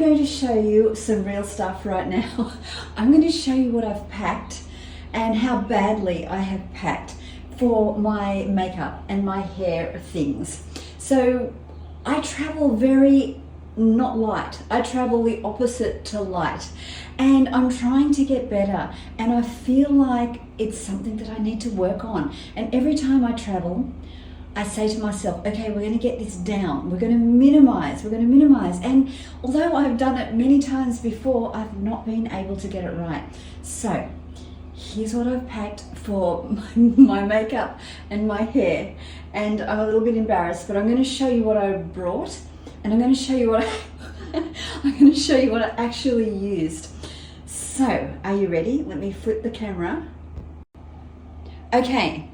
going to show you some real stuff right now. I'm going to show you what I've packed and how badly I have packed for my makeup and my hair things. So I travel very not light. I travel the opposite to light, and I'm trying to get better, and I feel like it's something that I need to work on. And every time I travel, I say to myself, okay, we're going to get this down. We're going to minimize. And although I've done it many times before, I've not been able to get it right. So here's what I've packed for my makeup and my hair. And I'm a little bit embarrassed, but I'm going to show you what I brought, and I'm going to show you what I actually used. So, are you ready? Let me flip the camera. Okay.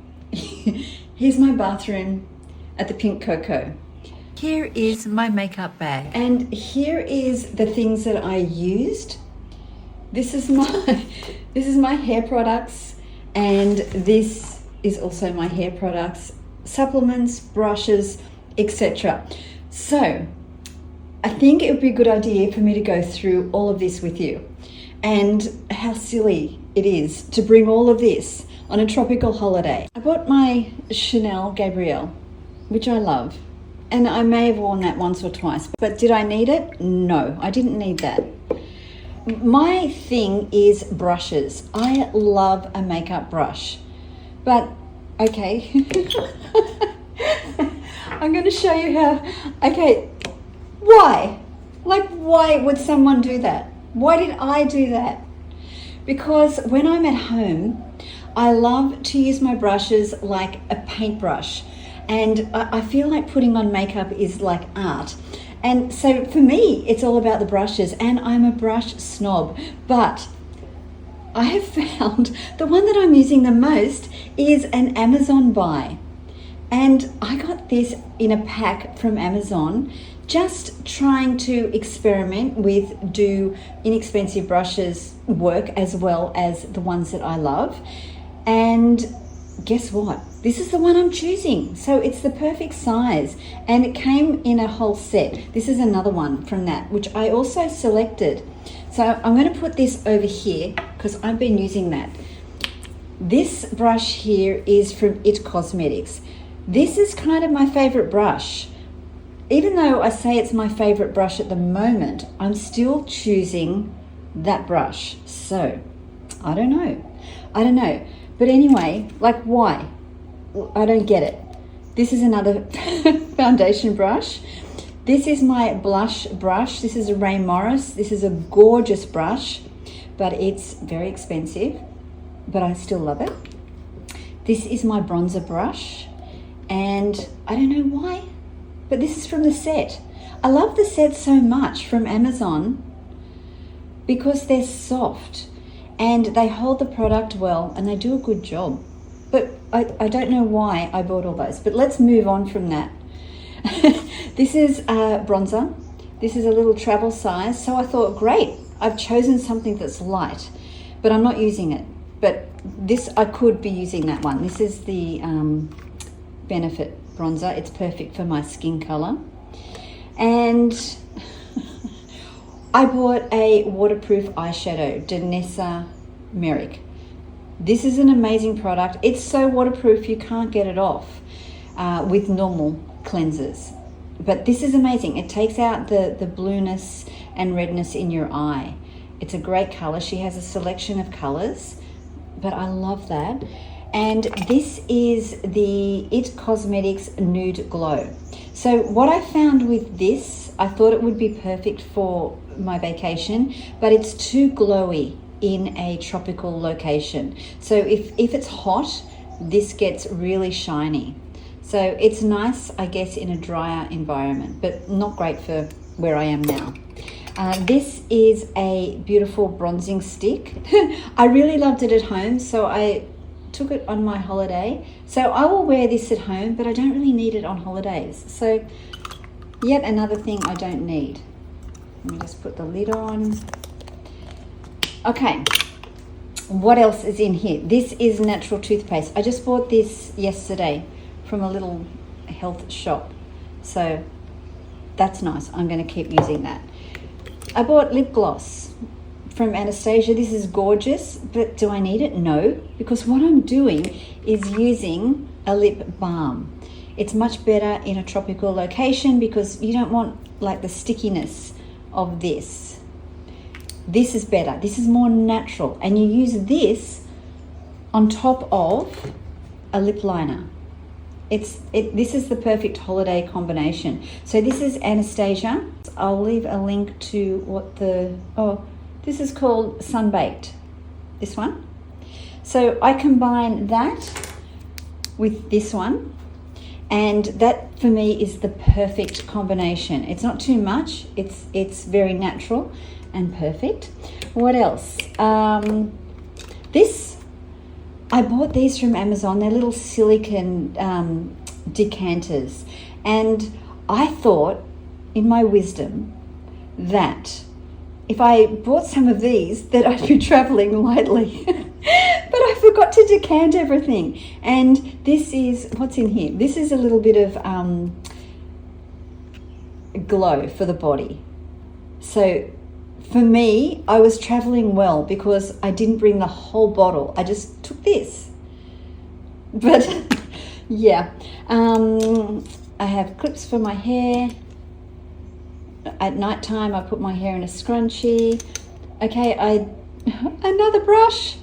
Here's my bathroom at the Pink Cocoa. Here is my makeup bag. And here is the things that I used. This is my hair products, and this is also my hair products, supplements, brushes, etc. So I think it would be a good idea for me to go through all of this with you, and how silly it is to bring all of this on a tropical holiday. I bought my Chanel Gabrielle, which I love, and I may have worn that once or twice, but did I need it? No, I didn't need that. My thing is brushes. I love a makeup brush, but okay. I'm going to show you how. Okay, why? Like, why would someone do that? Why did I do that? Because when I'm at home, I love to use my brushes like a paintbrush, and I feel like putting on makeup is like art. And so for me, it's all about the brushes, and I'm a brush snob. But I have found the one that I'm using the most is an Amazon buy. And I got this in a pack from Amazon, just trying to experiment with, do inexpensive brushes work as well as the ones that I love. And guess what? This is the one I'm choosing. So it's the perfect size, and it came in a whole set. This is another one from that, which I also selected. So I'm going to put this over here because I've been using that. This brush here is from It Cosmetics. This is kind of my favorite brush. Even though I say it's my favorite brush at the moment, I'm still choosing that brush. So I don't know. But anyway, like, why? I don't get it. This is another foundation brush. This is my blush brush. This is a Ray Morris. This is a gorgeous brush, but it's very expensive, but I still love it. This is my bronzer brush, and I don't know why, but this is from the set. I love the set so much from Amazon because they're soft and they hold the product well, and they do a good job. But I don't know why I bought all those. But let's move on from that. This is bronzer. This is a little travel size. So I thought, great, I've chosen something that's light, but I'm not using it. But this, I could be using that one. This is the Benefit bronzer. It's perfect for my skin color. And I bought a waterproof eyeshadow, Danessa Merrick. This is an amazing product. It's so waterproof you can't get it off with normal cleansers. But this is amazing. It takes out the blueness and redness in your eye. It's a great color. She has a selection of colors, but I love that. And this is the It Cosmetics Nude Glow. So what I found with this, I thought it would be perfect for my vacation, but it's too glowy in a tropical location. So if it's hot, this gets really shiny. So it's nice, I guess, in a drier environment, but not great for where I am now. This is a beautiful bronzing stick. I really loved it at home, so I took it on my holiday. So I will wear this at home, but I don't really need it on holidays. So yet another thing I don't need. Let me just put the lid on. Okay, what else is in here? This is natural toothpaste. I just bought this yesterday from a little health shop. So that's nice. I'm going to keep using that. I bought lip gloss from Anastasia. This is gorgeous, but do I need it? No, because what I'm doing is using a lip balm. It's much better in a tropical location because you don't want like the stickiness of this. This is better. This is more natural, and you use this on top of a lip liner. This is the perfect holiday combination. So this is Anastasia. I'll leave a link to what this is called Sunbaked, this one. So I combine that with this one, and that for me is the perfect combination. It's not too much, it's very natural and perfect. What else? I bought these from Amazon. They're little silicone decanters. And I thought, in my wisdom, that if I bought some of these, that I'd be traveling lightly. But I forgot to decant everything. And this is, what's in here? This is a little bit of glow for the body. So for me, I was traveling well because I didn't bring the whole bottle. I just took this. But yeah, I have clips for my hair. At night time, I put my hair in a scrunchie. Okay, another brush.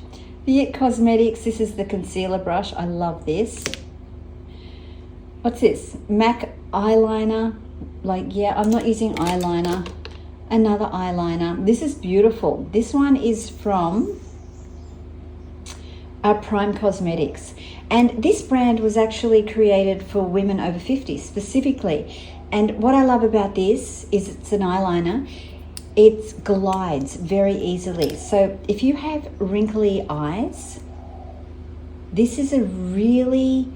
The It Cosmetics. This is the concealer brush. I love this. What's this? MAC eyeliner. Like, yeah, I'm not using eyeliner. Another eyeliner. This is beautiful. This one is from Prime Cosmetics, and this brand was actually created for women over 50 specifically. And what I love about this is it's an eyeliner. It glides very easily. So if you have wrinkly eyes, this is a really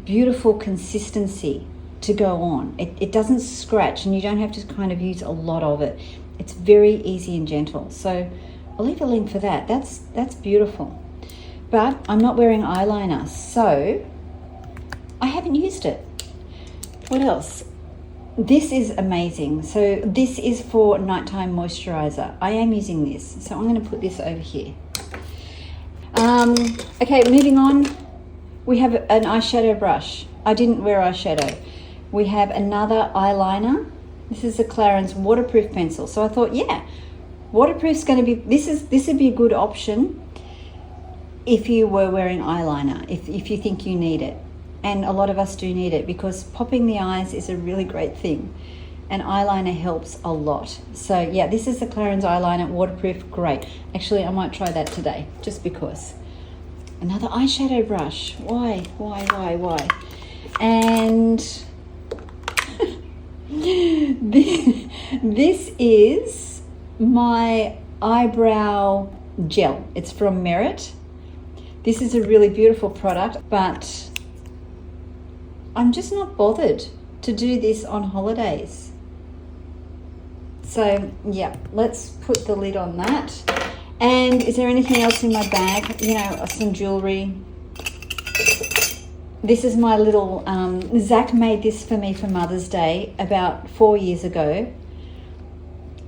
beautiful consistency to go on. It doesn't scratch, and you don't have to kind of use a lot of it. It's very easy and gentle. So I'll leave a link for that. That's beautiful. But I'm not wearing eyeliner, so I haven't used it. What else? This is amazing. So this is for nighttime moisturizer. I am using this, so I'm going to put this over here. Okay, moving on. We have an eyeshadow brush. I didn't wear eyeshadow. We have another eyeliner. This is a Clarins waterproof pencil. So I thought, yeah, waterproof's going to be, this would be a good option if you were wearing eyeliner, if you think you need it. And a lot of us do need it because popping the eyes is a really great thing. And eyeliner helps a lot. So yeah, this is the Clarins eyeliner, waterproof, great. Actually, I might try that today, just because. Another eyeshadow brush. Why? And this is my eyebrow gel. It's from Merit. This is a really beautiful product, but I'm just not bothered to do this on holidays. So yeah, let's put the lid on that. And is there anything else in my bag? You know, some jewelry. This is my little, Zach made this for me for Mother's Day about 4 years ago.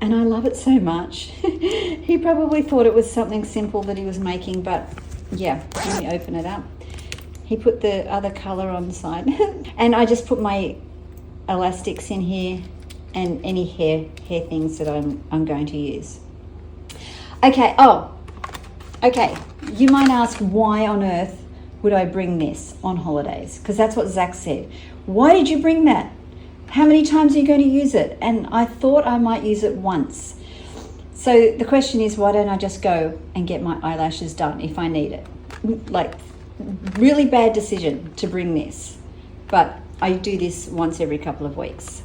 And I love it so much. He probably thought it was something simple that he was making, but yeah, let me open it up. He put the other color on the side. And I just put my elastics in here and any hair things that I'm going to use. Okay, okay. You might ask, why on earth would I bring this on holidays? Because that's what Zach said. Why did you bring that? How many times are you going to use it? And I thought I might use it once. So the question is, why don't I just go and get my eyelashes done if I need it? Like, really bad decision to bring this, but I do this once every couple of weeks.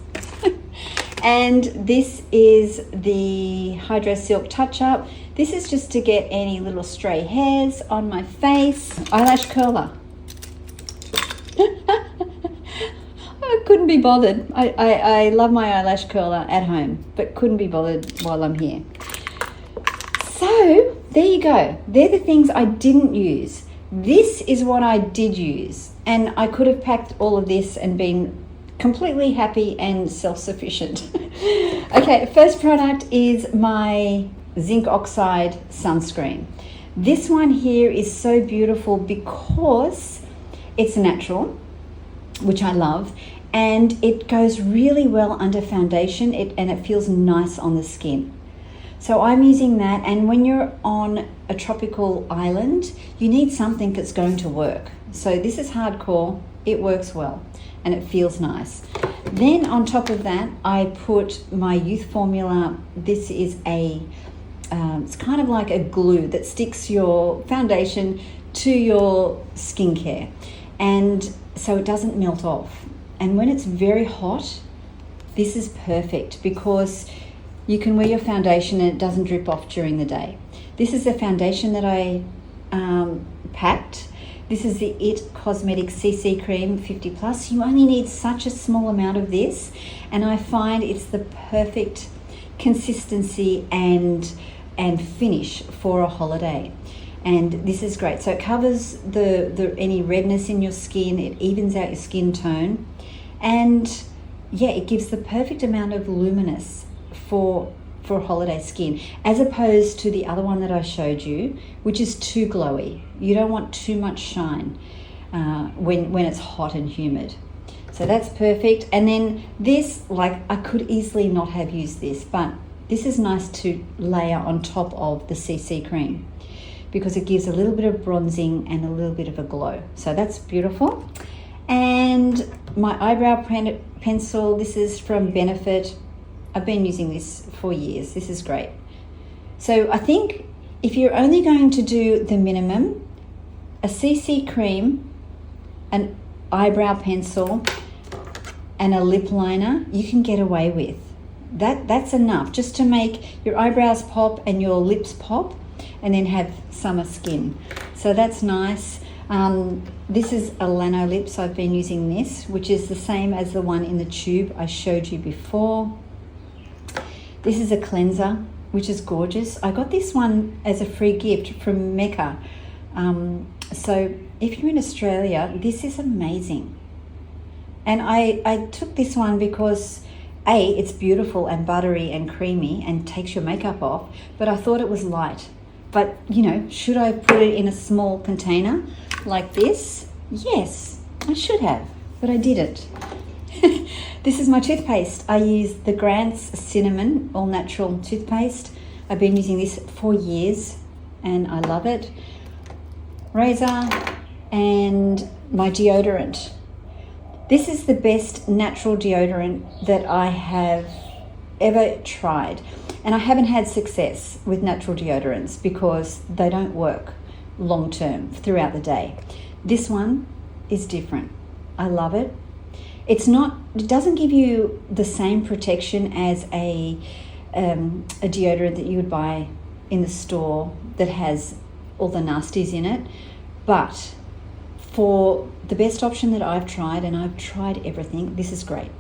And this is the Hydro Silk Touch Up. This is just to get any little stray hairs on my face. Eyelash curler. I couldn't be bothered. I love my eyelash curler at home, but couldn't be bothered while I'm here. So there you go. They're the things I didn't use. This is what I did use. And I could have packed all of this and been completely happy and self-sufficient. Okay, first product is my zinc oxide sunscreen. This one here is so beautiful because it's natural, which I love, and it goes really well under foundation and it feels nice on the skin. So I'm using that, and when you're on a tropical island, you need something that's going to work. So this is hardcore, it works well, and it feels nice. Then on top of that, I put my Youth Formula. This is it's kind of like a glue that sticks your foundation to your skincare, and so it doesn't melt off. And when it's very hot, this is perfect because you can wear your foundation and it doesn't drip off during the day. This is the foundation that I packed. This is the It Cosmetics CC Cream 50 Plus. You only need such a small amount of this, and I find it's the perfect consistency and finish for a holiday. And this is great. So it covers the any redness in your skin, it evens out your skin tone, and yeah, it gives the perfect amount of luminous for holiday skin, as opposed to the other one that I showed you, which is too glowy. You don't want too much shine when it's hot and humid. So that's perfect. And then this, like, I could easily not have used this, but this is nice to layer on top of the CC cream because it gives a little bit of bronzing and a little bit of a glow. So that's beautiful. And my eyebrow pencil, this is from Benefit. I've been using this for years. This is great. So I think if you're only going to do the minimum, a CC cream, an eyebrow pencil, and a lip liner, you can get away with. That's enough just to make your eyebrows pop and your lips pop, and then have summer skin. So that's nice. This is a Lano Lips. I've been using this, which is the same as the one in the tube I showed you before. This is a cleanser, which is gorgeous. I got this one as a free gift from Mecca. So if you're in Australia, this is amazing. And I took this one because it's beautiful and buttery and creamy and takes your makeup off, but I thought it was light. But, you know, should I put it in a small container like this? Yes, I should have, but I didn't. This is my toothpaste. I use the Grant's Cinnamon All Natural Toothpaste. I've been using this for years and I love it. Razor and my deodorant. This is the best natural deodorant that I have ever tried. And I haven't had success with natural deodorants because they don't work long term throughout the day. This one is different. I love it. It doesn't give you the same protection as a deodorant that you would buy in the store that has all the nasties in it. But for the best option that I've tried, and I've tried everything, this is great.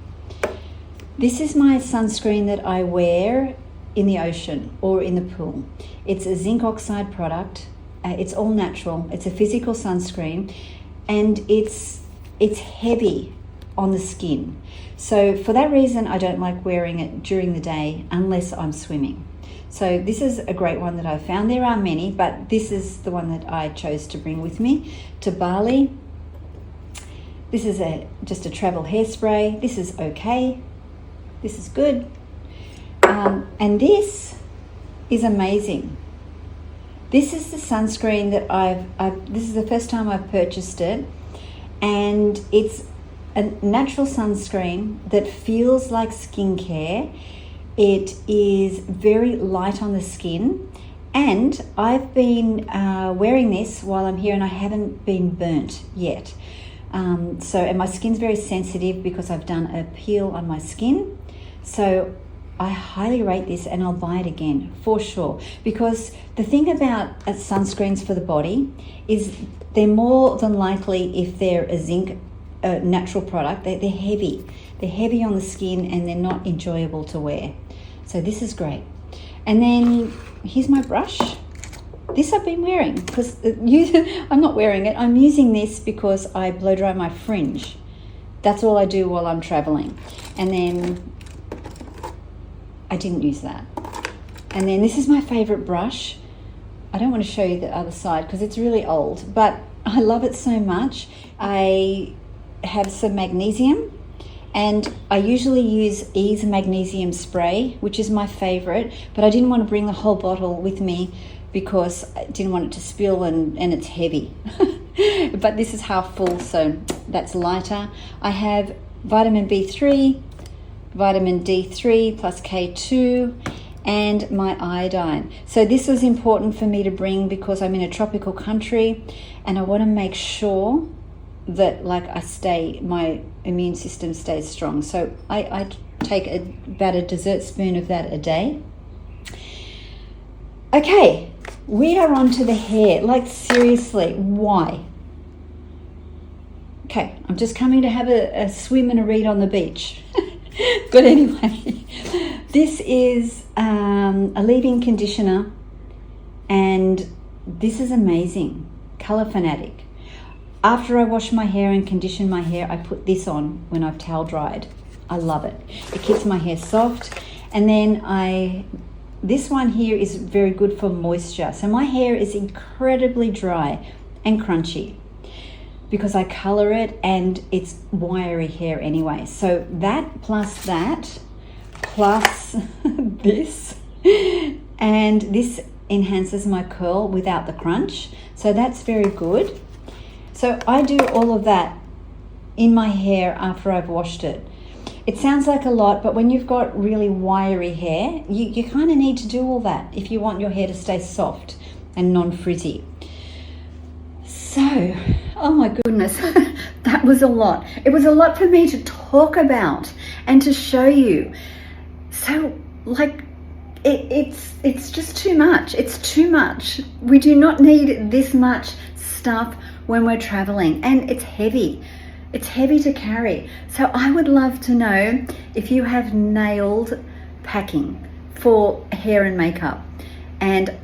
This is my sunscreen that I wear in the ocean or in the pool. It's a zinc oxide product. It's all natural. It's a physical sunscreen, and it's heavy on the skin. So for that reason, I don't like wearing it during the day unless I'm swimming. So this is a great one that I found. There are many, but this is the one that I chose to bring with me to Bali. This is just a travel hairspray. This is okay. This is good. And this is amazing. This is the sunscreen that this is the first time I've purchased it, and it's a natural sunscreen that feels like skincare. It is very light on the skin, and I've been wearing this while I'm here and I haven't been burnt yet. And my skin's very sensitive because I've done a peel on my skin. So I highly rate this, and I'll buy it again for sure, because the thing about sunscreens for the body is they're more than likely, if they're a zinc natural product, they're heavy. They're heavy on the skin and they're not enjoyable to wear. So this is great. And then here's my brush. This I've been wearing because I'm not wearing it. I'm using this because I blow dry my fringe. That's all I do while I'm traveling. And then I didn't use that. And then this is my favorite brush. I don't want to show you the other side because it's really old, but I love it so much. I have some magnesium, and I usually use Ease magnesium spray, which is my favorite, but I didn't want to bring the whole bottle with me because I didn't want it to spill, and it's heavy. But this is half full, so that's lighter. I have vitamin B3, vitamin D3 plus K2, and my iodine. So this was important for me to bring because I'm in a tropical country and I want to make sure that my immune system stays strong. So I take about a dessert spoon of that a day. Okay, we are on to the hair. Like, seriously, why? Okay, I'm just coming to have a swim and a read on the beach. But anyway, this is a leave-in conditioner, and this is amazing. Color Fanatic. After I wash my hair and condition my hair, I put this on when I've towel dried. I love it. It keeps my hair soft. And then this one here is very good for moisture. So my hair is incredibly dry and crunchy because I color it, and it's wiry hair anyway. So that plus this, and this enhances my curl without the crunch. So that's very good. So I do all of that in my hair after I've washed it. It sounds like a lot, but when you've got really wiry hair, you kind of need to do all that if you want your hair to stay soft and non-frizzy. So, oh my goodness, that was a lot. It was a lot for me to talk about and to show you. So, like, it's just too much. It's too much. We do not need this much stuff when we're traveling, and it's heavy. It's heavy to carry. So I would love to know if you have nailed packing for hair and makeup. And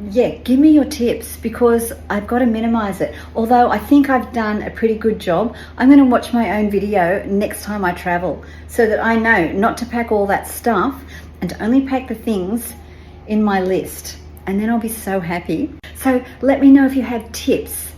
yeah, give me your tips because I've got to minimize it. Although I think I've done a pretty good job, I'm going to watch my own video next time I travel so that I know not to pack all that stuff and to only pack the things in my list. And then I'll be so happy. So let me know if you have tips,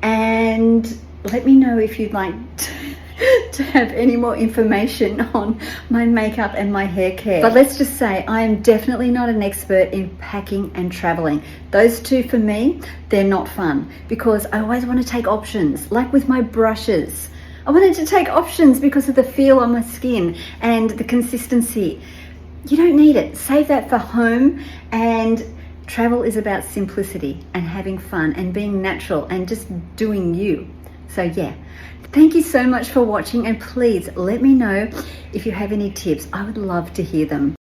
and let me know if you'd like to have any more information on my makeup and my hair care. But let's just say I am definitely not an expert in packing and traveling. Those two, for me, they're not fun because I always want to take options. Like with my brushes, I wanted to take options because of the feel on my skin and the consistency. You don't need it. Save that for home. And travel is about simplicity and having fun and being natural and just doing you. So yeah, thank you so much for watching, and please let me know if you have any tips. I would love to hear them.